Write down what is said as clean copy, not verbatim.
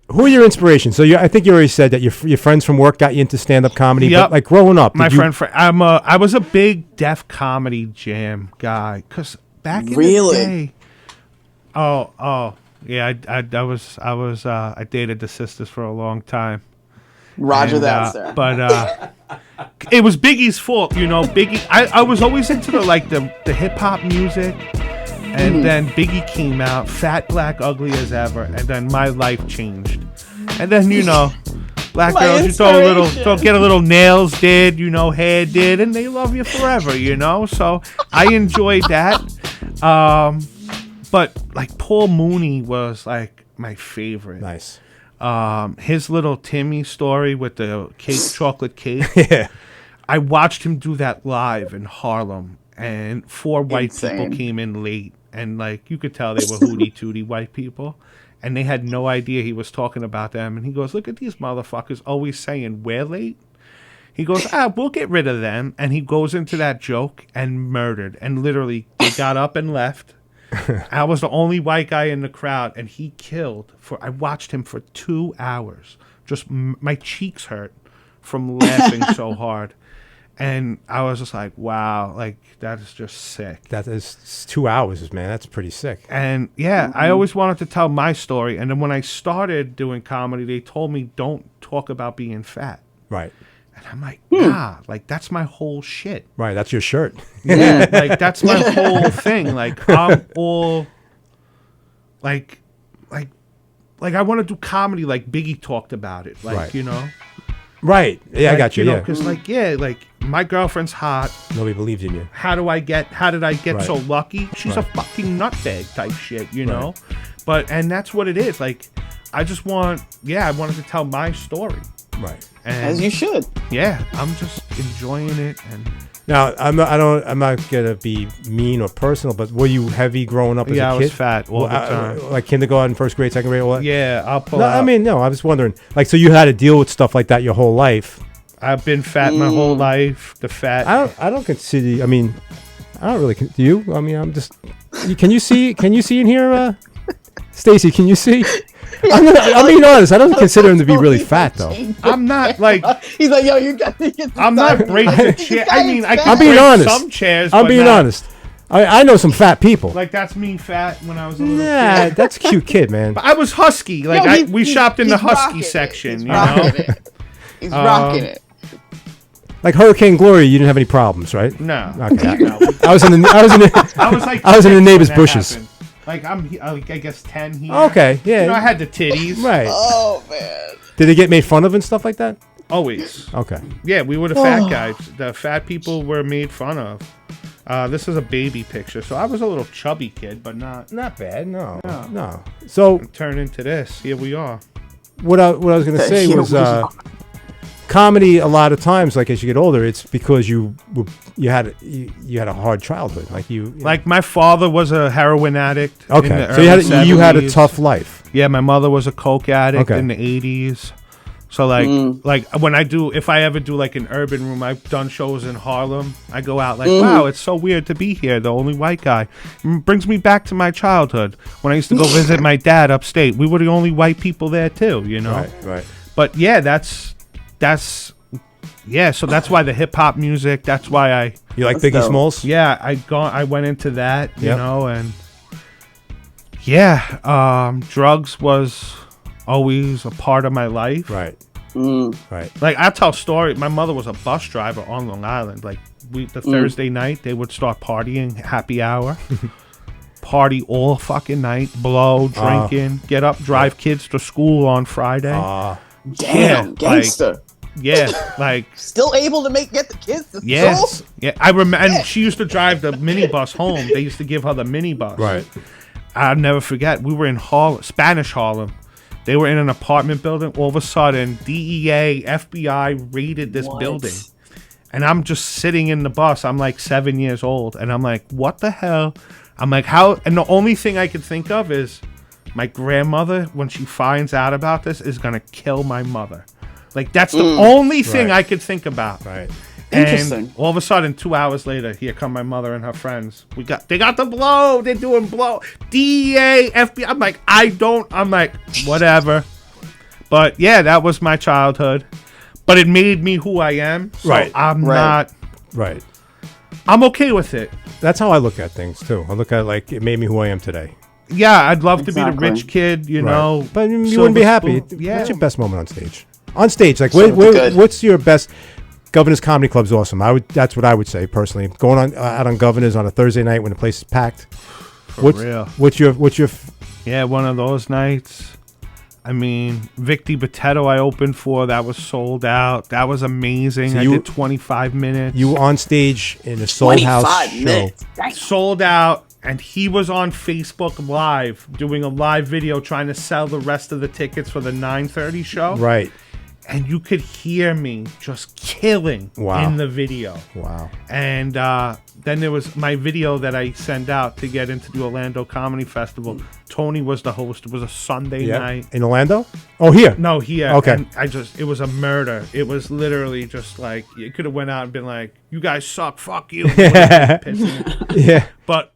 Who are your inspirations? So I think you already said that your friends from work got you into stand-up comedy. Yep. But like growing up, I was a big Def Comedy Jam guy because back in the day. Yeah, I dated the sisters for a long time. Roger that, sir. But it was Biggie's fault, Biggie. I was always into the hip hop music. And then Biggie came out, fat, black, ugly as ever, and then my life changed. And then black girls, get a little nails did, hair did, and they love you forever, So I enjoyed that. But like Paul Mooney was like my favorite. Nice. His little Timmy story with the chocolate cake. Yeah. I watched him do that live in Harlem, and 4 white people came in late. And, you could tell they were hootie-tootie white people. And they had no idea he was talking about them. And he goes, look at these motherfuckers always saying we're late. He goes, we'll get rid of them. And he goes into that joke and murdered. And literally, they got up and left. I was the only white guy in the crowd. And he killed. I watched him for 2 hours. Just my cheeks hurt from laughing so hard. And I was just like, wow, that is just sick. That is 2 hours, man. That's pretty sick. And yeah, I always wanted to tell my story. And then when I started doing comedy, they told me, don't talk about being fat. Right. And I'm like, nah, that's my whole shit. Right. That's your shirt. Yeah. That's my whole thing. I'm all I want to do comedy like Biggie talked about it. Right. Right. Yeah, I got you. Yeah. Because my girlfriend's hot. Nobody believes in you. How did I get right. so lucky? She's a fucking nutbag type shit, know? But, and that's what it is. I wanted to tell my story. Right. And as you should. Yeah. I'm just enjoying it. And now, I'm not going to be mean or personal, but were you heavy growing up as a kid? Yeah, I was fat all the time. Like kindergarten, first grade, second grade, all that? Yeah, I'll pull out. I was wondering. So you had to deal with stuff like that your whole life. I've been fat my whole life. The fat. I don't consider, I don't really, do you? I'm just, can you see in here, Stacey, can you see? I'm being honest. I don't consider him to be really fat, though. I'm not He's like, yo, you got to get. I'm not breaking the chair. I can I'm being break honest. some chairs. I'm being honest. I know some fat people. That's me fat when I was a little kid. That's a cute kid, man. But I was husky. We shopped in the husky section. He's rocking it. Like Hurricane Glory, you didn't have any problems, right? No. Okay. No. I was in the neighbor's bushes. Happened. I guess 10 here. Okay, yeah. I had the titties. Right. Oh, man. Did they get made fun of and stuff like that? Always. Okay. Yeah, we were the fat guys. The fat people were made fun of. This is a baby picture. So I was a little chubby kid, but not bad. No. So turn into this. Here we are. What I was going to say was comedy. A lot of times, as you get older, it's because you had a hard childhood. My father was a heroin addict. Okay, in the so early you had a 70s. tough life. Yeah, my mother was a coke addict in the 80s. So if I ever do an urban room, I've done shows in Harlem. I go out wow, it's so weird to be here, the only white guy. It brings me back to my childhood when I used to go visit my dad upstate. We were the only white people there too, Right. But yeah, that's so that's why the hip hop music. That's why you like Biggie Smalls. Yeah, I went into that, and yeah, drugs was always a part of my life. Right. Right. I tell story. My mother was a bus driver on Long Island. Thursday night they would start partying, happy hour, party all fucking night, blow, drinking, get up, drive kids to school on Friday. Damn, gangster. Still able to get the kids to school? Yeah, I remember. And she used to drive the minibus home. They used to give her the minibus. Right. I'll never forget. We were in Spanish Harlem. They were in an apartment building. All of a sudden, DEA, FBI raided this building. And I'm just sitting in the bus. I'm 7 years old. And I'm like, what the hell? I'm like, how? And the only thing I could think of is my grandmother, when she finds out about this, is going to kill my mother. That's the only thing I could think about. Right. Interesting. And all of a sudden, 2 hours later, here come my mother and her friends. They got the blow. They're doing blow. DEA, FBI. I'm like, whatever. But yeah, that was my childhood. But it made me who I am. So Right. I'm Right. not. Right. I'm okay with it. That's how I look at things too. I look at it like it made me who I am today. Yeah, I'd love to be the Exactly. rich kid, you Right. know. But you silver wouldn't be happy. spoon. Yeah. What's your best moment on stage? On stage, like Good. what's your best? Governor's Comedy Club's awesome. That's what I would say personally. Going on out on Governor's on a Thursday night when the place is packed. real. What's your Yeah, one of those nights. I mean, Victi Botetto I opened for. That was sold out. That was amazing. So I you- did 25 minutes. you were on stage in a sold house 25 show? minutes. Sold out. And he was on Facebook Live doing a live video trying to sell the rest of the tickets for the 9:30 show. Right. And you could hear me just killing Wow. in the video. Wow. And then there was my video that I sent out to get into the Orlando Comedy Festival. Tony was the host. It was a Sunday night. In Orlando? Oh, here. No, here. Okay. And it was a murder. It was literally just like, it could have went out and been like, you guys suck, fuck you. Yeah. Pissing. Yeah. But